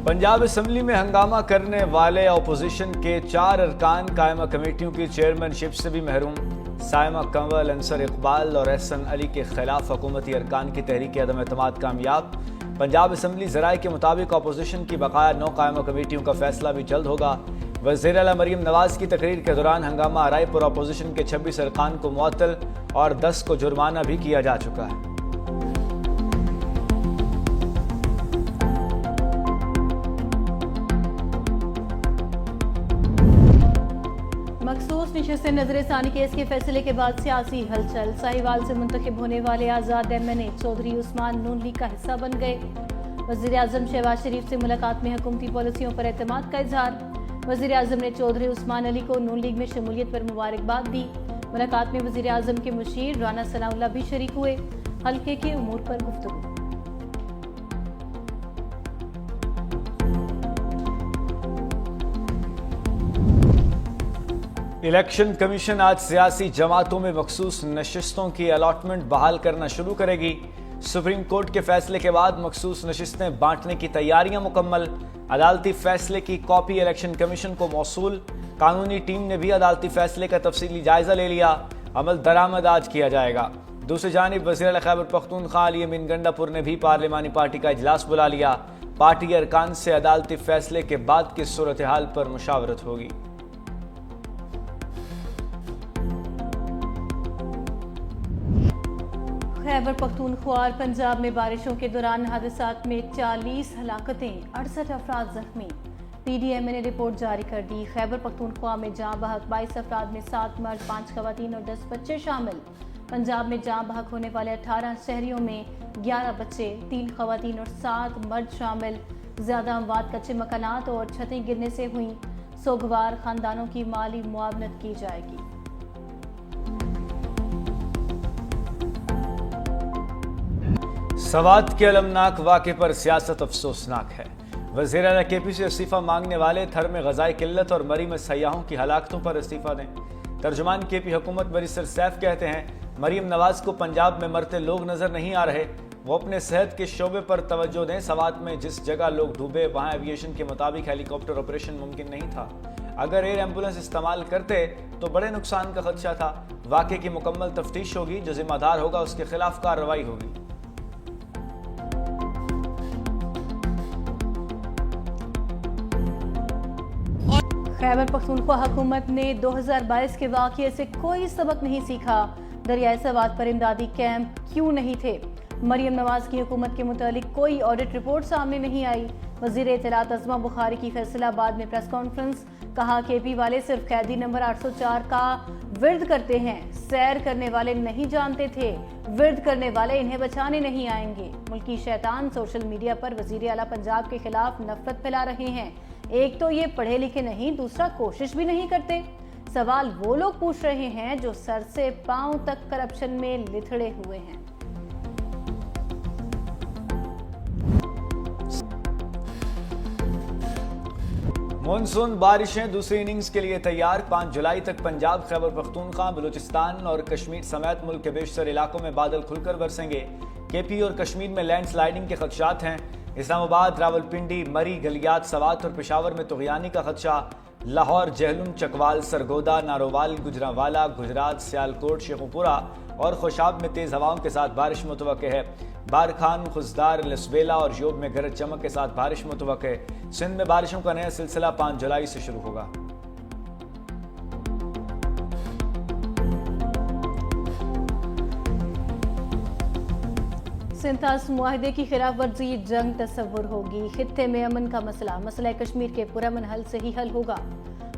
Punjab assembly में हंगामा करने वाले अपोजिशन के 4 अरकान कायमा कमेटियों की चेयरमैनशिप से भी महरूम। साइमा कंवल, अंसर इकबाल और एहसन अली के खिलाफ हुकूमती अरकान की तहरीक अदम एतमाद कामयाब। पंजाब असम्बली ज़राए के मुताबिक अपोजिशन की बकाया 9 कायमा कमेटियों का फैसला भी जल्द होगा। वज़ीर आला मरीम नवाज की तकरीर के दौरान हंगामा आराई पर अपोजिशन के 26 अरकान को मुअत्तल और 10 को जुर्माना भी किया जा चुका है। मखसूस नशिस्तें नजरसानी केस के फैसले के बाद सियासी हलचल। साहिवाल से मुंतखब होने वाले आज़ाद MNA चौधरी उस्मान नून लीग का हिस्सा बन गए। वज़ीर आज़म शहबाज शरीफ से मुलाकात में हुकूमती पॉलिसियों पर एतमाद का इजहार। वज़ीर आज़म ने चौधरी उस्मान अली को नून लीग में शमूलियत पर मुबारकबाद दी। मुलाकात में वज़ीर आज़म के मुशीर राना सनाउल्लाह भी शरीक हुए। हल्के के उमूर पर गुफ्तगू। इलेक्शन कमीशन आज सियासी जमातों में मखसूस नशिस्तों की अलॉटमेंट बहाल करना शुरू करेगी। सुप्रीम कोर्ट के फैसले के बाद मखसूस नशिस्तें बांटने की तैयारियां मुकम्मल। अदालती फैसले की कॉपी इलेक्शन कमीशन को मौसूल। कानूनी टीम ने भी अदालती फैसले का तफसीली जायजा ले लिया। अमल दरामद आज किया जाएगा। दूसरी जानिब वज़ीर आला खैबर पख्तूनख्वा अली अमीन गंडापुर ने भी पार्लिमानी पार्टी का इजलास बुला लिया। पार्टी अरकान से अदालती फैसले के बाद की सूरत हाल पर मुशावरत होगी। खैबर पख्तूनख्वा और पंजाब में बारिशों के दौरान हादसात में 40 हलाकतें, 68 अफराद जख्मी। PDMA ने रिपोर्ट जारी कर दी। खैबर पख्तूनख्वा में जाँ बहक 22 अफराद में 7 मर्द, 5 खवातीन और 10 बच्चे शामिल। पंजाब में जाँ बहक होने वाले 18 शहरियों में 11 बच्चे, 3 खवातीन और 7 मर्द शामिल। ज्यादा अमवात कच्चे मकानात और छतें गिरने से हुई। सोगवार खानदानों की माली मुआवनत की जाएगी। सवात के अलमनाक वाक़े पर सियासत अफसोसनाक है। वज़ीर आला KP से इस्तीफ़ा मांगने वाले थर में ग़ज़ाई किल्लत और मरी में सयाहों की हलाकतों पर इस्तीफ़ा दें। तर्जुमान KP हुकूमत बैरिस्टर सैफ कहते हैं, मरीम नवाज को पंजाब में मरते लोग नज़र नहीं आ रहे। वो अपने सेहत के शोबे पर तवज्जो दें। सवात में जिस जगह लोग डूबे वहाँ एविएशन के मुताबिक हेलीकॉप्टर ऑपरेशन मुमकिन नहीं था। अगर एयर एम्बुलेंस इस्तेमाल करते तो बड़े नुकसान का खदशा था। वाक़े की मुकम्मल तफ्तीश होगी। जो जिम्मेदार होगा उसके खिलाफ कार्रवाई होगी। खैबर पख्तूनख्वा हुकूमत ने 2022 के वाक़ये से कोई सबक नहीं सीखा। दरियाए सवात पर इमदादी कैंप क्यों नहीं थे? मरीम नवाज की हुकूमत के मुतालिक कोई ऑडिट रिपोर्ट सामने नहीं आई। वज़ीर इत्तलात अज़मा बुखारी की फैसलाबाद में प्रेस कॉन्फ्रेंस। कहा KP वाले सिर्फ कैदी नंबर 804 का विर्द करते हैं। सैर करने वाले नहीं जानते थे। विर्द करने वाले इन्हें बचाने नहीं आएंगे। मुल्की शैतान सोशल मीडिया पर वज़ीर आला पंजाब के खिलाफ नफरत फैला रहे हैं। एक तो ये पढ़े लिखे नहीं, दूसरा कोशिश भी नहीं करते। सवाल वो लोग पूछ रहे हैं जो सर से पांव तक करप्शन में लिथड़े हुए हैं। मॉनसून बारिशें दूसरी इनिंग्स के लिए तैयार। 5 जुलाई तक पंजाब, खैबर पख्तूनख्वा, बलूचिस्तान और कश्मीर समेत मुल्क के बेशतर इलाकों में बादल खुलकर बरसेंगे। KP और कश्मीर में लैंडस्लाइडिंग के खदशात हैं। इस्लामाबाद, रावलपिंडी, मरी, गलियात, सवात और पेशावर में तुग़यानी का खदशा। लाहौर, जहलुम, चकवाल, सरगोदा, नारोवाल, गुजरांवाला, गुजरात, सियालकोट, शेखुपुरा और खुशाब में तेज़ हवाओं के साथ बारिश मुतवक्के है। बारखान, खुजदार, लसबेला और योब में गरज चमक के साथ बारिश मुतवक्के है। सिंध में बारिशों का नया सिलसिला 5 जुलाई से शुरू होगा। सिंथास मुआहदे की खिलाफ वर्जी जंग तस्वुर होगी। खित्ते में अमन का मसला कश्मीर के पुरअमन हल से ही हल होगा।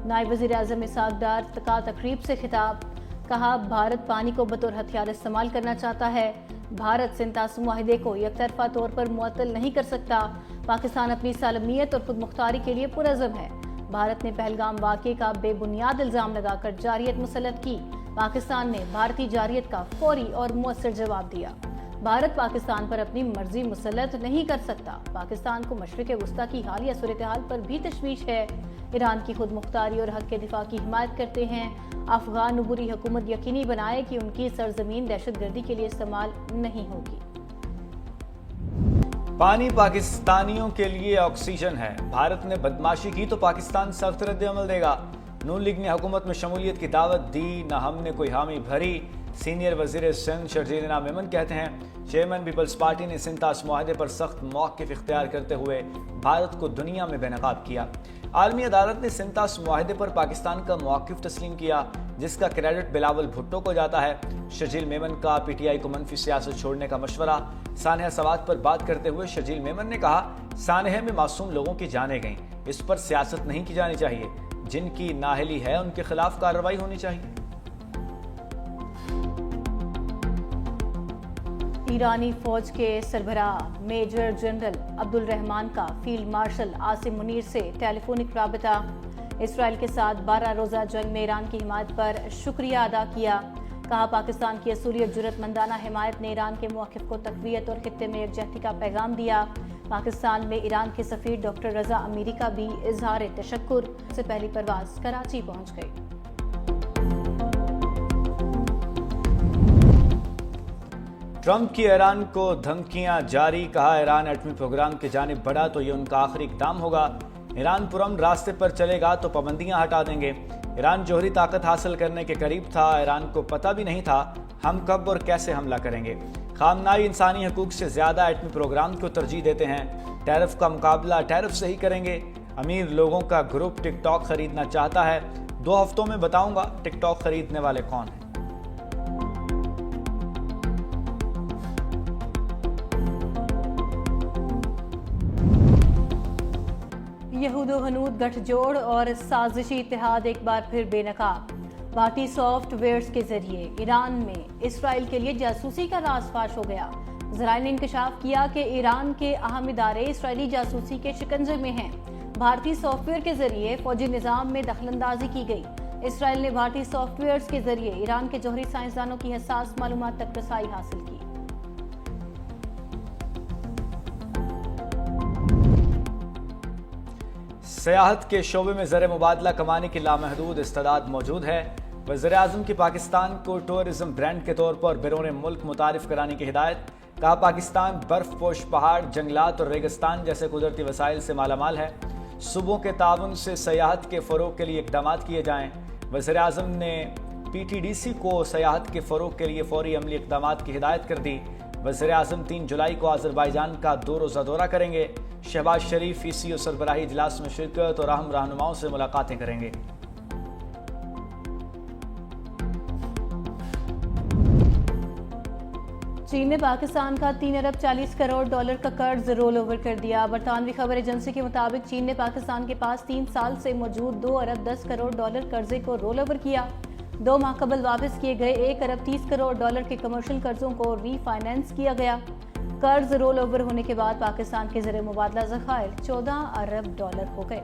नायब वज़ीर आज़म इसहाक़ डार का तकरीब से खिताब। कहा, भारत पानी को बतौर हथियार इस्तेमाल करना चाहता है। भारत सिंथास मुआहदे को यकतरफा तौर पर मुअत्तल नहीं कर सकता। पाकिस्तान अपनी सालमियत और खुद मुख्तारी के लिए पुरअज़म है। भारत ने पहलगाम वाक़े का बेबुनियाद इल्ज़ाम लगाकर जारियत मुसल्लत की। पाकिस्तान ने भारतीय जारियत का फौरी और मुअस्सर जवाब दिया। भारत पाकिस्तान पर अपनी मर्जी मुसल्लत नहीं कर सकता। पाकिस्तान को मशरिक़ वस्ता की हालिया सूरत हाल पर भी तशवीश है। ईरान की खुद मुख्तारी और हक के दिफा की हिमायत करते हैं। अफगान अबूरी हुकूमत यकीनी बनाए कि उनकी सरजमीन दहशत गर्दी के लिए इस्तेमाल नहीं होगी। पानी पाकिस्तानियों के लिए ऑक्सीजन है। भारत ने बदमाशी की तो पाकिस्तान सख्त रद्द-ए-अमल देगा। नून लीग ने हुकूमत में शमूलियत की दावत दी, न हमने कोई हामी भरी। सीनियर वजीर सिंध शर्जील इनाम मेमन कहते हैं, चेयरमैन पीपल्स पार्टी ने सिंतास मुआहदे पर सख्त मौक़िफ़ इख्तियार करते हुए भारत को दुनिया में बेनकाब किया। आलमी अदालत ने सिंतास मुआहदे पर पाकिस्तान का मौक़िफ़ तस्लीम किया, जिसका क्रेडिट बिलावल भुट्टो को जाता है। शर्जील मेमन का पीटीआई को मनफी सियासत छोड़ने का मशवरा। सानहा सवात पर बात करते हुए शर्जील मेमन ने कहा, सानहा में मासूम लोगों की जानें गईं, इस पर सियासत नहीं की जानी चाहिए। जिनकी नाअहली है उनके खिलाफ कार्रवाई होनी चाहिए। ईरानी फौज के सरबराह मेजर जनरल अब्दुल रहमान का फील्ड मार्शल आसिम मुनीर से टेलीफोनिक राबता। इसराइल के साथ 12 रोज़ा जंग में ईरान की हिमायत पर शुक्रिया अदा किया। कहा, पाकिस्तान की असूलियत जुर्रतमंदाना हिमायत ने ईरान के मौक़िफ़ को तक़वियत और खित्ते में यकजहती का पैगाम दिया। पाकिस्तान में ईरान के सफ़ीर डॉक्टर रज़ा अमीरी का भी इजहार तशक्कुर से पहली परवाज़ कराची पहुँच गई। ट्रंप की ईरान को धमकियां जारी। कहा, ईरान एटमी प्रोग्राम की जानिब बढ़ा तो ये उनका आखिरी इक़दाम होगा। ईरान पुरअमन रास्ते पर चलेगा तो पाबंदियां हटा देंगे। ईरान जौहरी ताकत हासिल करने के करीब था। ईरान को पता भी नहीं था हम कब और कैसे हमला करेंगे। खामनाई इंसानी हकूक से ज़्यादा एटमी प्रोग्राम को तरजीह देते हैं। टैरिफ का मुकाबला टैरिफ से ही करेंगे। अमीर लोगों का ग्रुप टिकटॉक खरीदना चाहता है। 2 हफ्तों में बताऊंगा टिकटॉक खरीदने वाले कौन हैं। यहूदो हनूद गठजोड़ और साजिशी इत्तेहाद एक बार फिर बेनकाब। भारतीय सॉफ्टवेयर्स के जरिए ईरान में इसराइल के लिए जासूसी का राज फाश हो गया। ज़राए ने इंकशाफ किया कि ईरान के अहम इदारे इसराइली जासूसी के शिकंजे में हैं। भारतीय सॉफ्टवेयर के जरिए फौजी निज़ाम में दखलंदाजी की गई। इसराइल ने भारतीय सॉफ्टवेयर्स के जरिए ईरान के जौहरी साइंसदानों की हसास मालूमात तक रसाई हासिल की। सियाहत के शोबे में ज़र मुबादला कमाने की लामहदूद इस्तेदाद मौजूद है। वज़ीर-ए-आज़म की पाकिस्तान को टूरिज्म ब्रांड के तौर पर बैरून मुल्क मुतारिफ कराने की हिदायत। कहा, पाकिस्तान बर्फपोश पहाड़, जंगलात और रेगिस्तान जैसे कुदरती वसाइल से मालामाल है। सूबों के ताउन से सियाहत के फ़रोग़ के लिए इक़दाम किए जाएँ। वज़ीर-ए-आज़म ने PTDC को सियाहत के फ़रोग़ के लिए फ़ौरी अमली इक़दाम की हिदायत कर दी। वज़ीर-ए-आज़म 3 जुलाई को आज़रबाईजान का 2 रोज़ा दौरा करेंगे। शहबाज शरीफ ECO सरबराही इजलास में शिरकत और अहम रहनुमाओं से मुलाकातें करेंगे। चीन ने पाकिस्तान का 3 अरब 40 करोड़ डॉलर का कर्ज रोल ओवर कर दिया। बरतानवी खबर एजेंसी के मुताबिक चीन ने पाकिस्तान के पास 3 साल से मौजूद 2 अरब 10 करोड़ डॉलर कर्जे को रोल ओवर किया। 2 माह कबल वापस किए गए 1 अरब 30 करोड़ डॉलर के कमर्शियल कर्जों को रीफाइनेंस किया गया। कर्ज रोल ओवर होने के बाद पाकिस्तान के ज़र मुबादला ज़खायर 14 अरब डॉलर हो गए।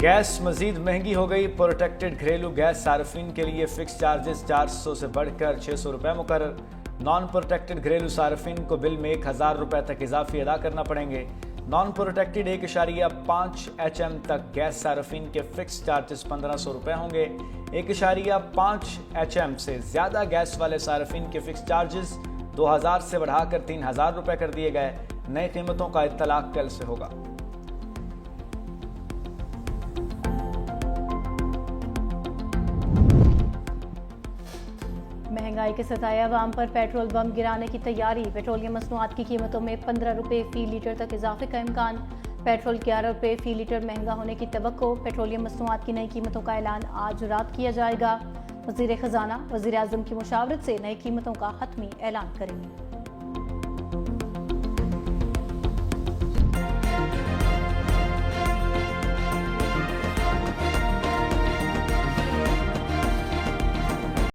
गैस मजीद महंगी हो गई। प्रोटेक्टेड घरेलू गैस सार्फिन के लिए फिक्स चार्जेस 400 से बढ़कर 600 रुपये मुकर्रर। नॉन प्रोटेक्टेड घरेलू सार्फिन को बिल में 1000 रुपये तक इजाफी अदा करना पड़ेंगे। नॉन प्रोटेक्टेड 1.5 HM तक गैस सार्फिन के फिक्स चार्जेस 1500 रुपये होंगे। 1.5 HM से ज़्यादा गैस वाले सार्फिन के फिक्स चार्जेस 2000 से बढ़ाकर 3000 रुपये कर दिए गए। नई कीमतों का इत्तलाक कल से होगा। महंगाई के सताए अवाम पर पेट्रोल बम गिराने की तैयारी। पेट्रोलियम मसनूआत की कीमतों में 15 रुपये फी लीटर तक इजाफे का इम्कान। पेट्रोल 11 रुपये फी लीटर महंगा होने की तवक्को। पेट्रोलियम मसनूआत की नई कीमतों का ऐलान आज रात किया जाएगा। वज़ीर ख़ज़ाना वज़ीर-ए-आज़म की मुशावरत से नई कीमतों का हतमी ऐलान करेंगे।